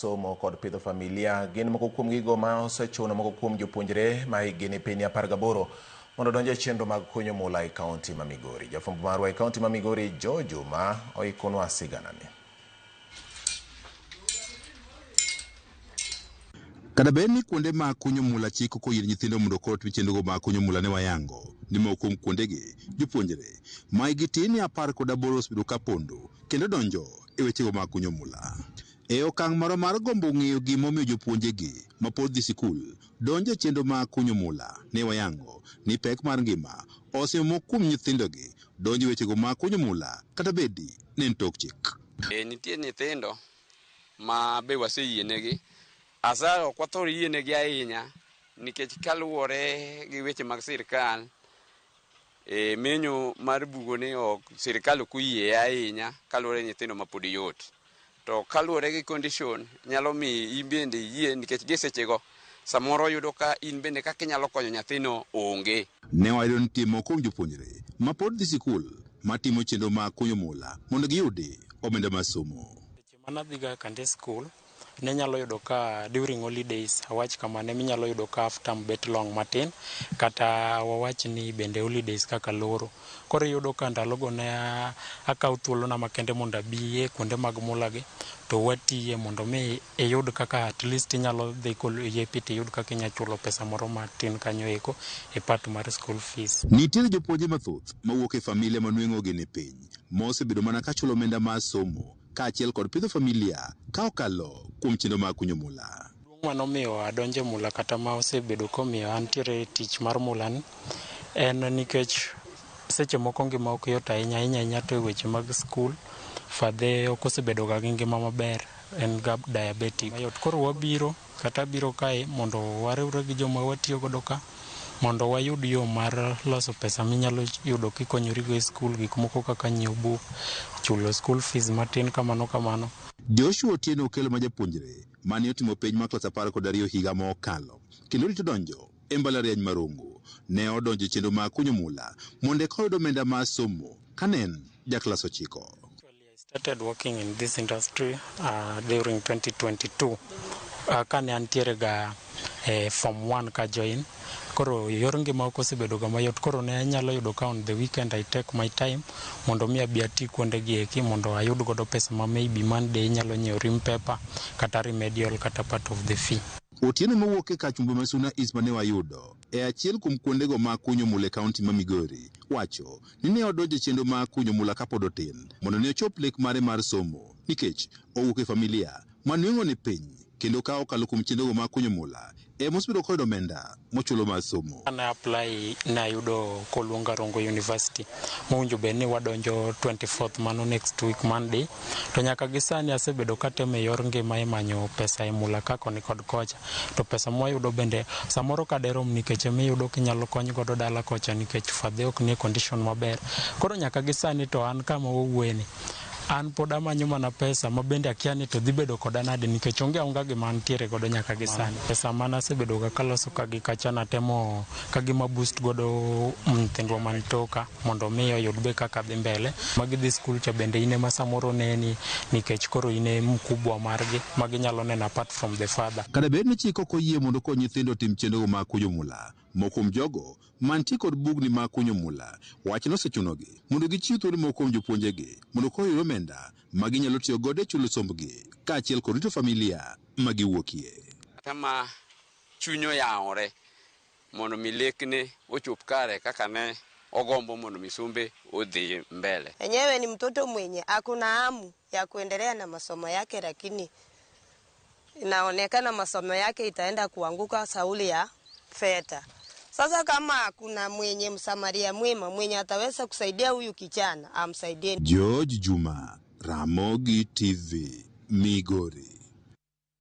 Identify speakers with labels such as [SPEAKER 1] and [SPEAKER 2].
[SPEAKER 1] Somo kod pidho familia gin moko kuom gigo ma osechuno moko kuom jopuonjre ma higni piny 18 mondo donje chenro mag kunyo mula e kaunti ma Migori. Jafwambo marwa e kaunti ma Migori Joe Juma oikonwa sigana ni.
[SPEAKER 2] Kada beni kuonde ma kunyo mula chiko ko yir nyithindo mondo kot chenro ma kunyo mula ne wayango ni moko kuom kuondegi jopuonjre ma gitin 18 osebedo ka pondo kendo donjo e wechego ma kunyo mula. E okang' moro mar gombo ng'eyo gimomiyo jopuonjegi ma pod dhi sikul donjo e chenro ma kunyo mula ne wayango ni pek mar ngima osemiyo moko kuom nyithindogi donjo e wechego ma kunyo mula kata bedi ne en tok chik.
[SPEAKER 3] Nitie nyithindo ma be waseyienegi asa ok wathor yienegi ahinya nikech kaluwore gi weche mag sirkal menyo mar bugo ni ok sirkal ok oyie ahinya kaluwore nyithindo ma pod yot. To kaluwore gi condition nyalo mi bende yie nikech gisechego samoro yudo ka in bende kaka inyalo konyo nyathino onge.
[SPEAKER 2] Ne wayudo nitie moko kuom jopuonjre ma pod dhi sikul matimo chenro ma kunyo mula mondo giyudi omenda mar somo.
[SPEAKER 4] Manadhiga kande skul ne nyalo yudo ka during holidays awach kama ne minyalo yudo ka half term bet long matin kata wawach ni bende holidays kaka loro. Koro yudo ka ndalogo ne akaw thuolo na makende mondo abi e kuonde mag mula gi to watiye mondo mi yud kaka at least inyalo dhi ye piti yud kaka inya chulo pesa moro matin kanyo eko e part mar school fees.
[SPEAKER 2] Nitie jopuonje mathoth mawuok e familia manueng'o gi ne piny mosebedo mana ka chulo omenda mar somo kaachiel kod pidho familia ka okalo kuom chenro mag kunyo mula.
[SPEAKER 4] Mano miyo adonje mula kata ma osebedo komiyo antiere tich mar mula ni en nikech seche moko ngima ok yot ahinya to weche mag skul fadhe ok osebedo ga gi ngima maber en ga diabetic mayot. Koro wabiro kata biro kae mondo wariwre gi joma watiyo godo ka mondo wayud yo mar loso pesa minyalo yudo kikonyori go e skul, gik moko kaka nyiewo buk, chulo school fees matin kamano.
[SPEAKER 2] Joshua Otieno okelo ma japuonjre mane otimo penj mar klas 12 higa ma okalo kendo rito donjo e mbalariany ma Rongo ne odonjo e chenro ma kunyo mula mondo eka oyud omenda mar somo kane en jaklas 9.
[SPEAKER 4] I started working in this industry during 2022 kane antiere ga form 1 ka join. Koro yor ngima ok osebedo ga mayot, koro ne anyalo yudo ka on the weekend I take my time mondo mi abi ati kuonde gi eki mondo ayud godo pesa ma maybe Monday inyalo nyiewo rim paper kata remedial kata part of the fee.
[SPEAKER 2] Otieno mawuok e Kachumba Masuna East mane wayudo e achiel kuom kuondego ma kunyo mula e kaunti ma Migori wacho ni ne odonjo e chenro ma kunyo mula kapod otin mondo ne ochop lek mare mar somo nikech owuok e familia manueng'o ni piny kendo ka okalo kuom chenrogo ma kunyo mula mosebedo koyudo omenda mochulo mar somo.
[SPEAKER 4] Ne apply na yudo koluonga Rongo University mowinjo bed ni wadonjo 24th mano next week Monday, to nyaka gi sani asebedo katemo e yor ngima e manyo pesa e mula ka koni kod kocha, to pesa mwayudo bende samoro kaderom nikech miyudo kinyalo kony godo dala kocha nikech fadhe ok nie condition maber. Koro nyaka gi sani to an kama wawueni an pod amanyo mana pesa ma bende akia ni to dhi bedo koda nade nikech onge aonga gima antiere godo nyaka gi sani. Pesa mana asebedo ga kaloso ka gi kacha natemo ka gima boost godo nyithindwa man toka mondo mi oyud be kaka dhi mbele magi dhi skul cha bende ine ma samoro neni nikech koro ine mkubwa margi magi nyalo neno apart from the father.
[SPEAKER 2] Kada bed ni chik ok oyie mondo kony nyithindo tim chenro mag kunyo mula, moko kuom jogo mantie kod bugni mag kunyo mula wachno osechunogi mondo gichiw thuolo moko kuom jopuonjegi mondo koyud omenda ma ginyalo tiyo godo e chulo sombgi kaachiel kod rito familia ma giwuokie.
[SPEAKER 3] Kama chunyo yaore mondo mi lekne ochop kare kaka ne ogombo mondo misumbe odhi mbele.
[SPEAKER 5] Enyewe ni mtoto mwenye akuna hamu ya kuendelea na masomo yake, lakini inaonekana masomo yake itaenda kuanguka sauli ya feta. Sasa kama kuna mwenye msamaria mwema mwenye ataweza kusaidia huyu kijana amsaidie.
[SPEAKER 2] George Juma, Ramogi TV, Migori.